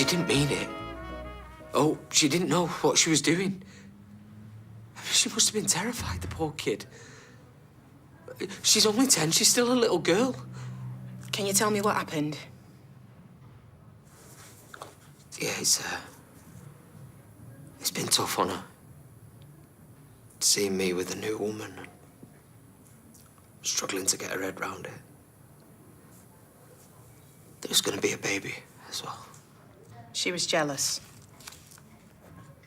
She didn't mean it. Oh, she didn't know what she was doing. She must have been terrified, the poor kid. She's only 10. She's still a little girl. Can you tell me what happened? Yeah, it's been tough on her. Seeing me with a new woman. Struggling to get her head round it. There's gonna be a baby as well. She was jealous.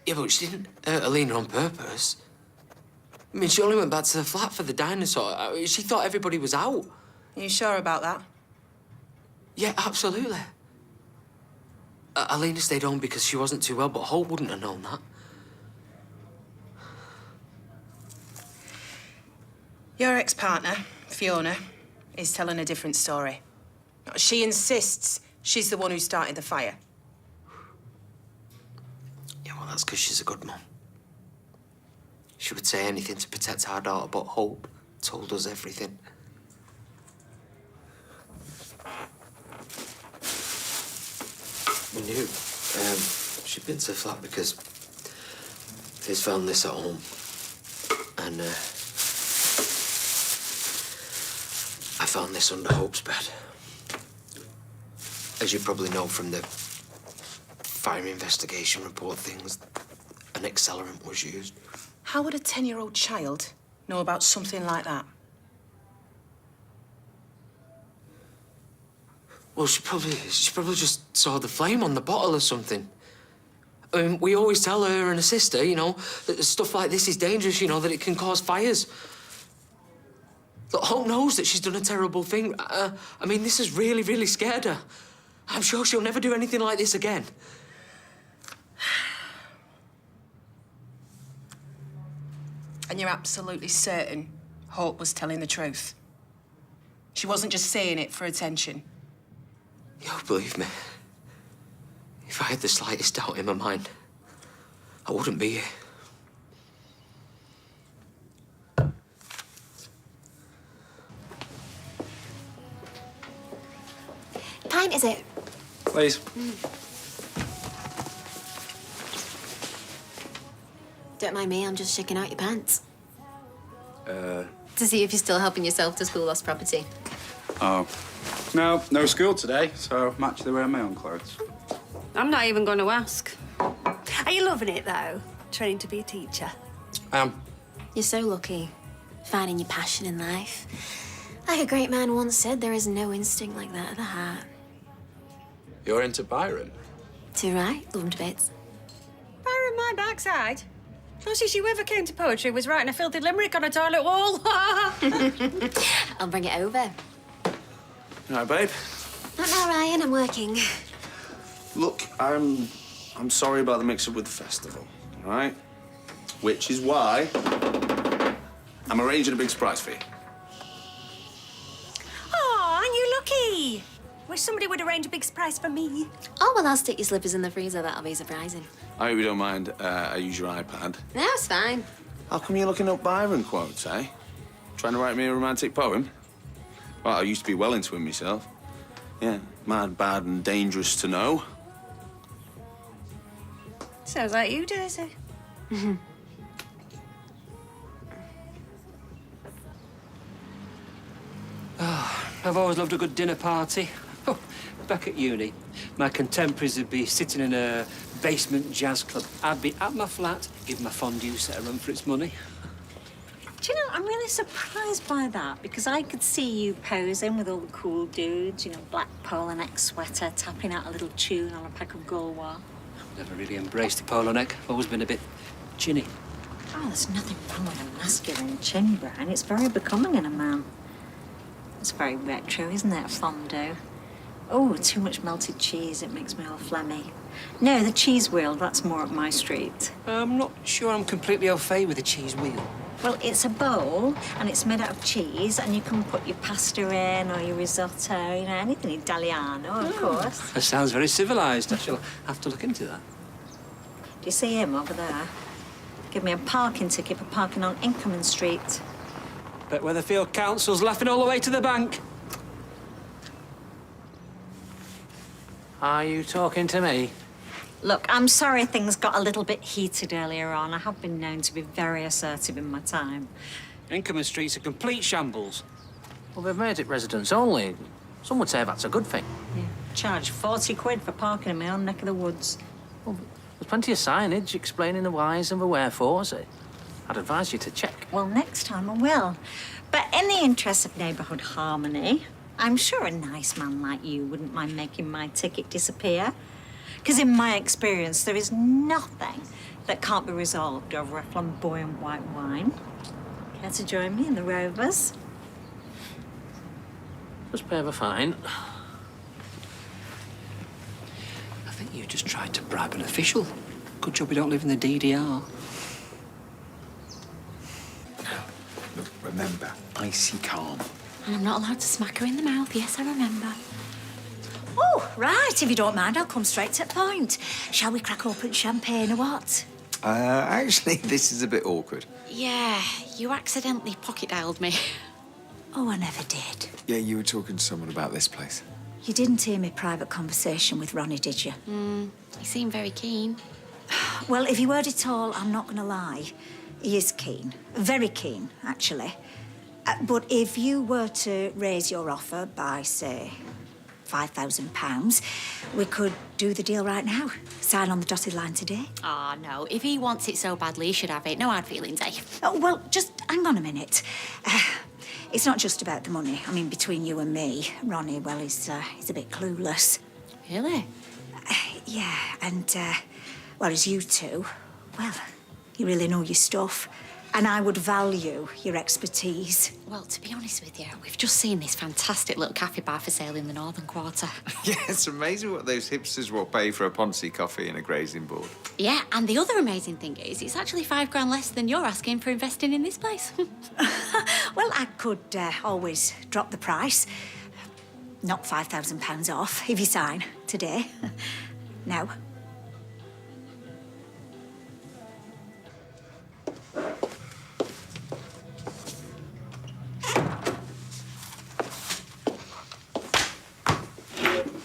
Yeah, but she didn't hurt Alina on purpose. I mean, she only went back to the flat for the dinosaur. She thought everybody was out. Are you sure about that? Yeah, absolutely. Alina stayed home because she wasn't too well, but Hope wouldn't have known that. Your ex-partner, Fiona, is telling a different story. She insists she's the one who started the fire. Yeah, well, that's because she's a good mum. She would say anything to protect our daughter, but Hope told us everything. We knew. She'd been to the flat because Fizz found this at home. And, I found this under Hope's bed. As you probably know from the fire investigation report things, an accelerant was used. How would a 10-year-old child know about something like that? Well, she probably just saw the flame on the bottle or something. I mean, we always tell her and her sister, you know, that stuff like this is dangerous, you know, that it can cause fires. Look, Hope knows that she's done a terrible thing. I mean, this has really, really scared her. I'm sure she'll never do anything like this again. And you're absolutely certain Hope was telling the truth? She wasn't just saying it for attention? Yo, believe me, if I had the slightest doubt in my mind, I wouldn't be here. Pint, is it? Please. Don't mind me, I'm just shaking out your pants. To see if you're still helping yourself to school lost property. Oh. No school today, so I'm actually wearing my own clothes. I'm not even going to ask. Are you loving it, though, training to be a teacher? I am. You're so lucky, finding your passion in life. Like a great man once said, there is no instinct like that at the heart. You're into Byron? Too right, love him to bits. Byron, my backside. Closest you ever came to poetry was writing a filthy limerick on a toilet wall. I'll bring it over. All right, babe. Not now, Ryan, I'm working. Look, I'm sorry about the mix-up with the festival, all right? Which is why I'm arranging a big surprise for you. Oh, aren't you lucky? Wish somebody would arrange a big surprise for me. Oh, well, I'll stick your slippers in the freezer. That'll be surprising. I hope you don't mind I use your iPad. No, it's fine. How come you're looking up Byron quotes, eh? Trying to write me a romantic poem? Well, I used to be well into him myself. Yeah, mad, bad and dangerous to know. Sounds like you, Daisy. I've always loved a good dinner party. Oh, back at uni, my contemporaries would be sitting in a basement jazz club. I'd be at my flat, give my fondue set a run for its money. Do you know, I'm really surprised by that, because I could see you posing with all the cool dudes, you know, black polo neck sweater, tapping out a little tune on a pack of Gaulois. Never really embraced the polo neck. Always been a bit chinny. Oh, there's nothing wrong with a masculine chin, Brian. It's very becoming in a man. It's very retro, isn't it, fondue? Oh, too much melted cheese. It makes me all phlegmy. No, the cheese wheel, that's more up my street. I'm not sure I'm completely au fait with a cheese wheel. Well, it's a bowl, and it's made out of cheese, and you can put your pasta in, or your risotto, you know, anything Italiano, of course. That sounds very civilised. I shall have to look into that. Do you see him over there? Give me a parking ticket for parking on Inkerman Street. Bet Weatherfield Council's laughing all the way to the bank. Are you talking to me? Look, I'm sorry things got a little bit heated earlier on. I have been known to be very assertive in my time. Inkerman Street's a complete shambles. Well, they've made it residents only. Some would say that's a good thing. Yeah. Charge 40 quid for parking in my own neck of the woods. Well, there's plenty of signage explaining the whys and the wherefores. I'd advise you to check. Well, next time I will. But in the interest of neighbourhood harmony, I'm sure a nice man like you wouldn't mind making my ticket disappear. Because in my experience, there is nothing that can't be resolved over a flamboyant white wine. Care to join me in the Rovers? Just pay the fine. I think you just tried to bribe an official. Good job we don't live in the DDR. Look, remember, icy calm. And I'm not allowed to smack her in the mouth. Yes, I remember. Oh, right. If you don't mind, I'll come straight to the point. Shall we crack open champagne or what? Actually, this is a bit awkward. Yeah, you accidentally pocket-dialed me. Oh, I never did. Yeah, you were talking to someone about this place. You didn't hear my private conversation with Ronnie, did you? He seemed very keen. Well, if you heard it all, I'm not going to lie. He is keen. Very keen, actually. But if you were to raise your offer by, say, £5,000, we could do the deal right now. Sign on the dotted line today. Ah, no. If he wants it so badly, he should have it. No hard feelings, eh? Oh, well, just hang on a minute. It's not just about the money. I mean, between you and me, Ronnie, well, he's a bit clueless. Really? Yeah, and, well, as you two, well, you really know your stuff. And I would value your expertise. Well, to be honest with you, we've just seen this fantastic little cafe bar for sale in the Northern Quarter. Yeah, it's amazing what those hipsters will pay for a Ponzi coffee and a grazing board. Yeah, and the other amazing thing is, it's actually £5 less than you're asking for investing in this place. Well, I could always drop the price. Knock £5,000 off if you sign today. No.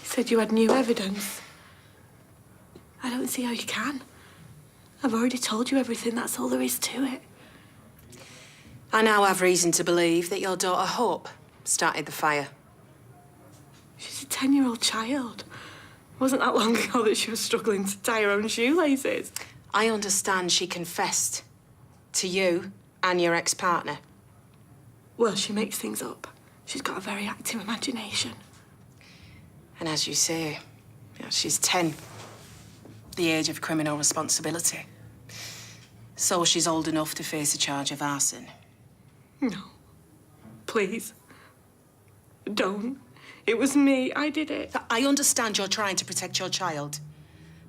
Said you had new evidence. I don't see how you can. I've already told you everything, that's all there is to it. I now have reason to believe that your daughter Hope started the fire. She's a 10-year-old child. It wasn't that long ago that she was struggling to tie her own shoelaces. I understand she confessed to you and your ex-partner. Well, she makes things up. She's got a very active imagination. And as you say, she's 10, the age of criminal responsibility. So she's old enough to face a charge of arson. No. Please. Don't. It was me. I did it. I understand you're trying to protect your child,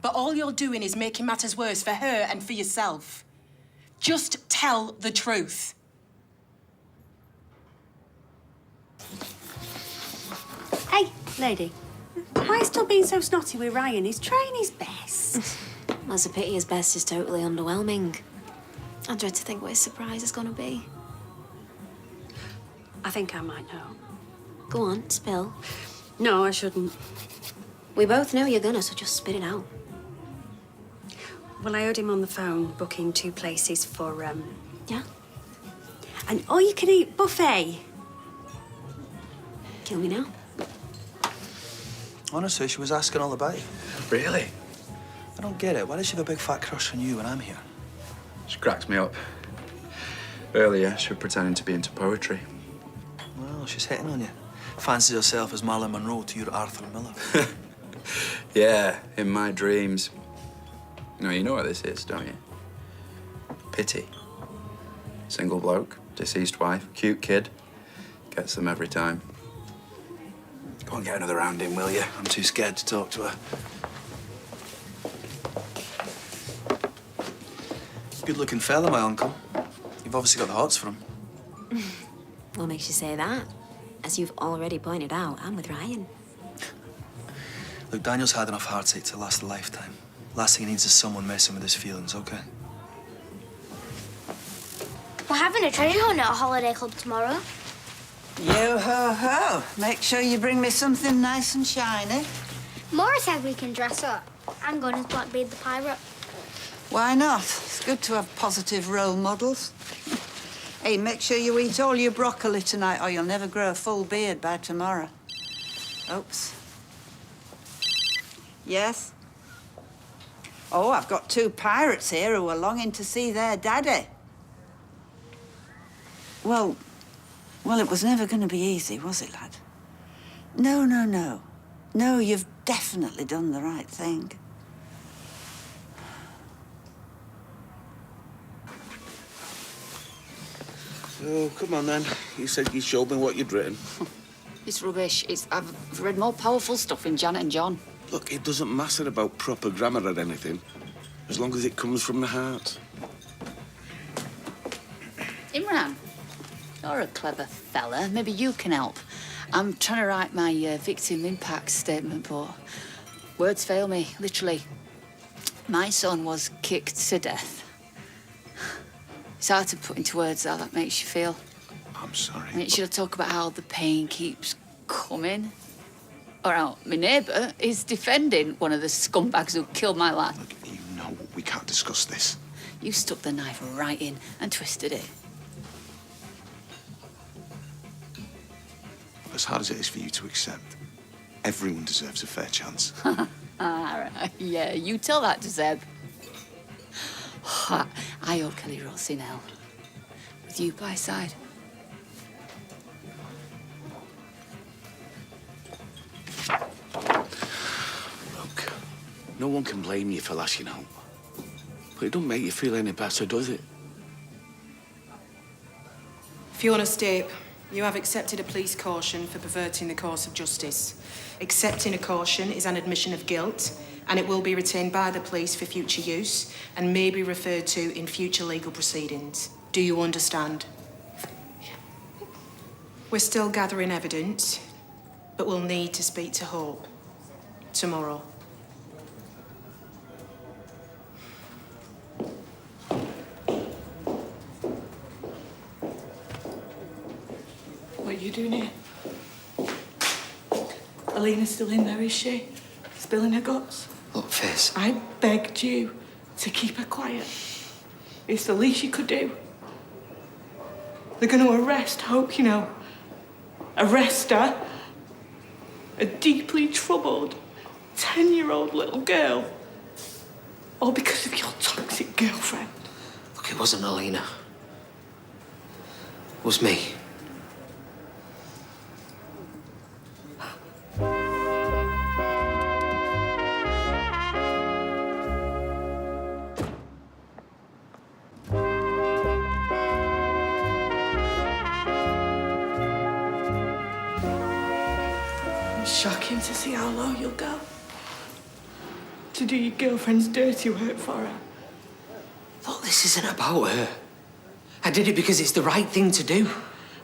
but all you're doing is making matters worse for her and for yourself. Just tell the truth. Hey, lady. Why are you still being so snotty with Ryan? He's trying his best. That's a pity. His best is totally underwhelming. I dread to think what his surprise is going to be. I think I might know. Go on, spill. No, I shouldn't. We both know you're gonna, so just spit it out. Well, I heard him on the phone booking 2 places for, Yeah? an all-you-can-eat buffet. Kill me now. Honestly, she was asking all about you. Really? I don't get it. Why does she have a big fat crush on you when I'm here? She cracks me up. Earlier, she was pretending to be into poetry. Well, she's hitting on you. Fancies herself as Marilyn Monroe to your Arthur Miller. Yeah, in my dreams. No, you know what this is, don't you? Pity. Single bloke, deceased wife, cute kid. Gets them every time. Go and get another round in, will you? I'm too scared to talk to her. Good-looking fella, my uncle. You've obviously got the hots for him. What makes you say that? As you've already pointed out, I'm with Ryan. Look, Daniel's had enough heartache to last a lifetime. Last thing he needs is someone messing with his feelings, okay? We're having a treasure hunt at a holiday club tomorrow. Yo-ho-ho. Make sure you bring me something nice and shiny. Maura said we can dress up. I'm going as Blackbeard the pirate. Why not? It's good to have positive role models. Hey, make sure you eat all your broccoli tonight or you'll never grow a full beard by tomorrow. Oops. Yes? Oh, I've got 2 pirates here who are longing to see their daddy. Well, it was never going to be easy, was it, lad? No, no, no. No, you've definitely done the right thing. Oh, come on then. You said you showed me what you'd written. It's rubbish. I've read more powerful stuff in Janet and John. Look, it doesn't matter about proper grammar or anything, as long as it comes from the heart. Imran, you're a clever fella. Maybe you can help. I'm trying to write my victim impact statement, but words fail me, literally. My son was kicked to death. It's hard to put into words how that makes you feel. I'm sorry. I mean, should I talk about how the pain keeps coming? Or how my neighbour is defending one of the scumbags who killed my lad? Look, you know we can't discuss this. You stuck the knife right in and twisted it. As hard as it is for you to accept, everyone deserves a fair chance. Yeah, you tell that to Zeb. I hope Kelly rots in hell. With you by his side. Look, no one can blame you for lashing out. But it don't make you feel any better, does it? Fiona Stape, you have accepted a police caution for perverting the course of justice. Accepting a caution is an admission of guilt, and it will be retained by the police for future use and may be referred to in future legal proceedings. Do you understand? We're still gathering evidence, but we'll need to speak to Hope tomorrow. What are you doing here? Alina's still in there, is she? Spilling her guts? Look, Fizz. I begged you to keep her quiet. It's the least you could do. They're going to arrest Hope, you know. Arrest her. A deeply troubled 10-year-old little girl. All because of your toxic girlfriend. Look, it wasn't Alina. It was me. Shocking to see how low you'll go. To do your girlfriend's dirty work for her. Look, this isn't about her. I did it because it's the right thing to do.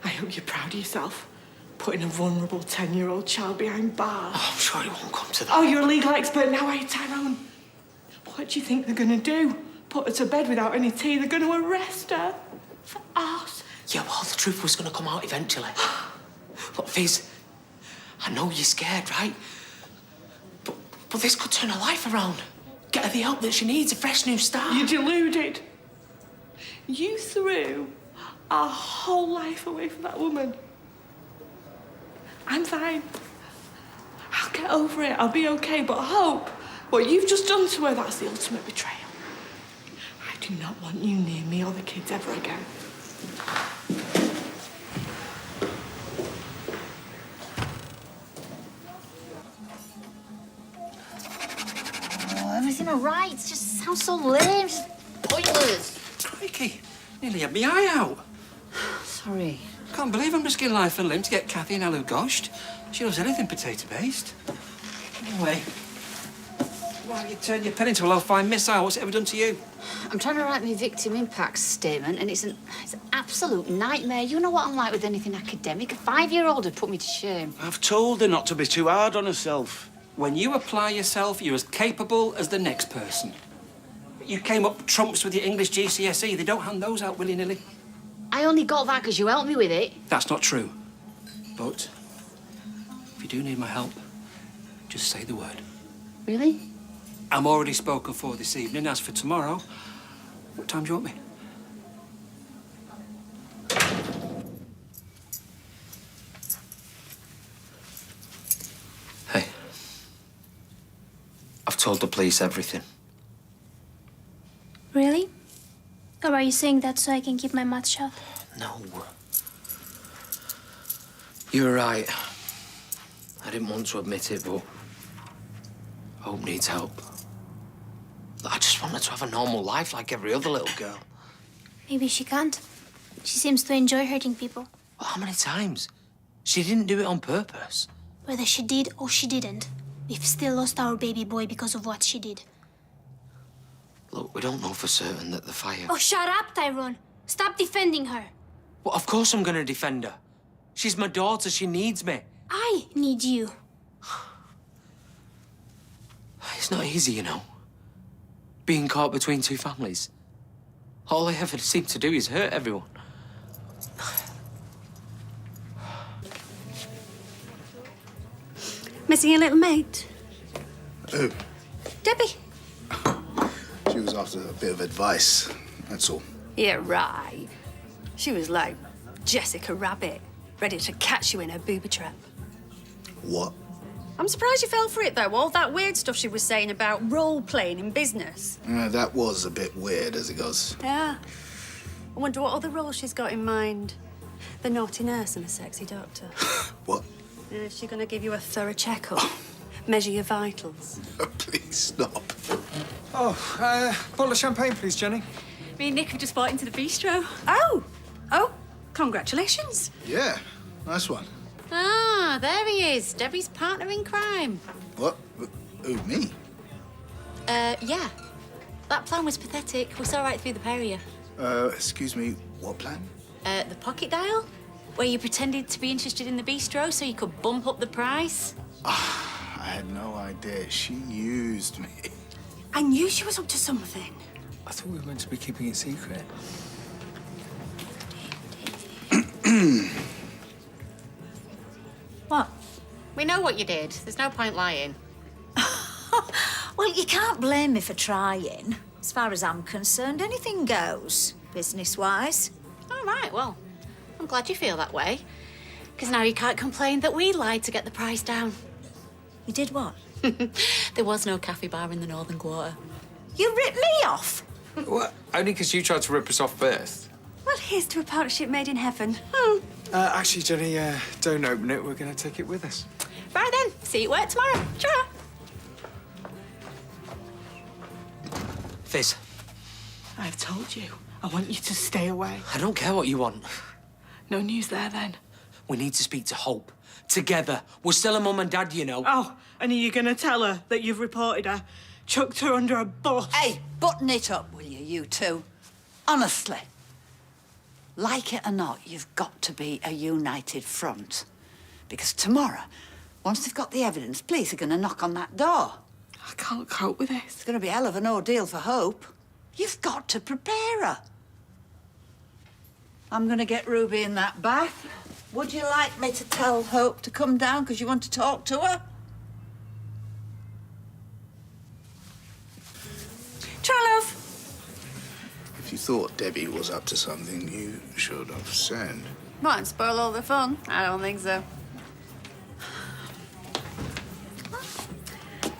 I hope you're proud of yourself. Putting a vulnerable 10-year-old child behind bars. Oh, I'm sure it won't come to that. Oh, you're a legal expert now, are you, Tyrone? What do you think they're going to do? Put her to bed without any tea? They're going to arrest her? For arse? Yeah, well, the truth was going to come out eventually. Look, Fizz, I know you're scared, right? But this could turn her life around. Get her the help that she needs, a fresh new start. You're deluded. You threw our whole life away for that woman. I'm fine. I'll get over it. I'll be okay. But Hope, what you've just done to her, that's the ultimate betrayal. I do not want you near me or the kids ever again. Everything all right? It just sounds so lame, just pointless. Crikey, nearly had me eye out. Sorry. Can't believe I'm risking life and limb to get Kathy and Alu goshed. She loves anything potato-based. Anyway, why you turn your pen into a low-fine missile? What's it ever done to you? I'm trying to write my victim impact statement, and it's an absolute nightmare. You know what I'm like with anything academic. A 5-year-old would put me to shame. I've told her not to be too hard on herself. When you apply yourself, you're as capable as the next person. You came up trumps with your English GCSE. They don't hand those out willy-nilly. I only got that because you helped me with it. That's not true. But if you do need my help, just say the word. Really? I'm already spoken for this evening. As for tomorrow, what time do you want me? Hey. I've told the police everything. Really? Or are you saying that so I can keep my mouth shut? No. You were right. I didn't want to admit it, but Hope needs help. I just want her to have a normal life like every other little girl. Maybe she can't. She seems to enjoy hurting people. Well, how many times? She didn't do it on purpose. Whether she did or she didn't, we've still lost our baby boy because of what she did. Look, we don't know for certain that the fire... Oh, shut up, Tyrone. Stop defending her. Well, of course I'm gonna defend her. She's my daughter. She needs me. I need you. It's not easy, you know. Being caught between two families. All I ever seem to do is hurt everyone. Missing your little mate? Who? Debbie. She was after a bit of advice, that's all. Yeah, right. She was like Jessica Rabbit, ready to catch you in her booby trap. What? I'm surprised you fell for it, though. All that weird stuff she was saying about role-playing in business. That was a bit weird, as it goes. Yeah. I wonder what other roles she's got in mind. The naughty nurse and the sexy doctor. What? Is she going to give you a thorough checkup? Measure your vitals? Please stop. Oh, bottle of champagne, please, Jenny. Me and Nick have just bought into the bistro. Oh, congratulations. Yeah, nice one. Ah, there he is. Debbie's partner in crime. What? Who, me? Yeah. That plan was pathetic. We saw right through the pair of you. Excuse me, what plan? The pocket dial, where you pretended to be interested in the bistro so you could bump up the price. I had no idea. She used me. I knew she was up to something. I thought we were meant to be keeping it secret. What? We know what you did. There's no point lying. Well, you can't blame me for trying. As far as I'm concerned, anything goes, business-wise. All right, well, I'm glad you feel that way. Because now you can't complain that we lied to get the price down. You did what? There was no cafe bar in the Northern Quarter. You ripped me off? What? Only because you tried to rip us off first. Well, here's to a partnership made in heaven. Actually, Jenny, don't open it. We're going to take it with us. Right then, see you at work tomorrow. Ciao. Fizz, I've told you. I want you to stay away. I don't care what you want. No news there, then? We need to speak to Hope. Together. We're still a mum and dad, you know. Oh, and are you going to tell her that you've reported her? Chucked her under a bus? Hey, button it up, will you two? Honestly. Like it or not, you've got to be a united front. Because tomorrow, once they've got the evidence, police are going to knock on that door. I can't cope with this. It's going to be a hell of an ordeal for Hope. You've got to prepare her. I'm going to get Ruby in that bath. Would you like me to tell Hope to come down because you want to talk to her? Try, love. If you thought Debbie was up to something, you should have said. Might spoil all the fun. I don't think so.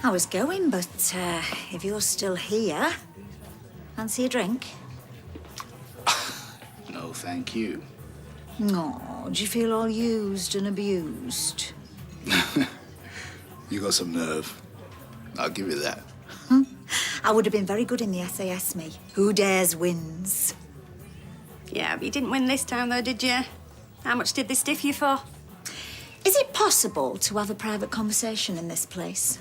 I was going, but if you're still here, fancy a drink? No, thank you. No, do you feel all used and abused? You got some nerve. I'll give you that. I would have been very good in the SAS, me. Who dares wins. Yeah, but you didn't win this time, though, did you? How much did they stiff you for? Is it possible to have a private conversation in this place?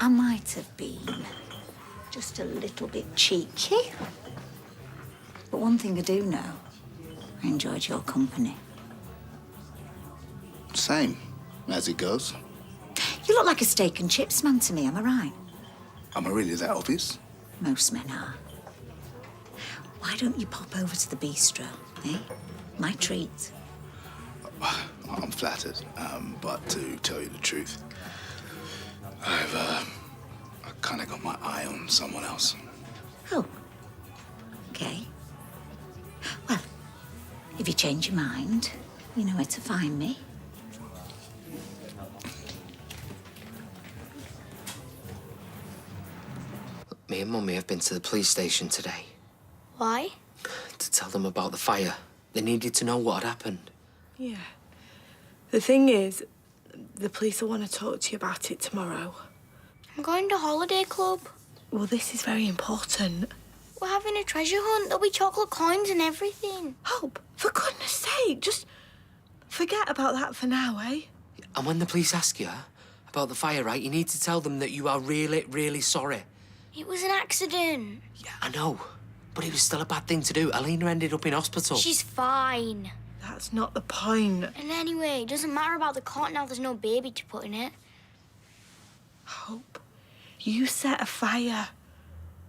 I might have been just a little bit cheeky. But one thing I do know, I enjoyed your company. Same, as it goes. You look like a steak and chips man to me, am I right? Am I really that obvious? Most men are. Why don't you pop over to the bistro, eh? My treat. I'm flattered, but to tell you the truth, I kind of got my eye on someone else. Oh. Okay. Well, if you change your mind, you know where to find me. Me and Mummy have been to the police station today Why? to tell them about the fire. They needed to know what had happened. Yeah. The thing is, the police will want to talk to you about it tomorrow. I'm going to holiday club. Well, this is very important. We're having a treasure hunt. There'll be chocolate coins and everything. Hope, for goodness sake, just forget about that for now, eh? And when the police ask you about the fire, right, you need to tell them that you are really, really sorry. It was an accident. Yeah, I know. But it was still a bad thing to do. Alina ended up in hospital. She's fine. That's not the point. And anyway, it doesn't matter about the cot now. There's no baby to put in it. Hope, you set a fire.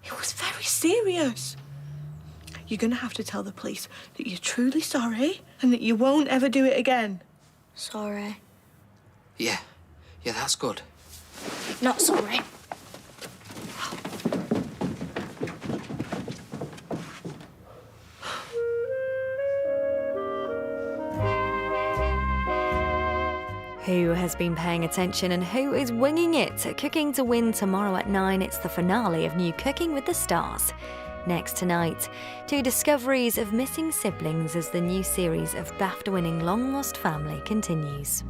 It was very serious. You're going to have to tell the police that you're truly sorry and that you won't ever do it again. Sorry. Yeah, that's good. Not sorry. Who has been paying attention and who is winging it? Cooking to Win tomorrow at 9. It's the finale of New Cooking with the Stars. Next tonight, 2 discoveries of missing siblings as the new series of BAFTA-winning Long Lost Family continues.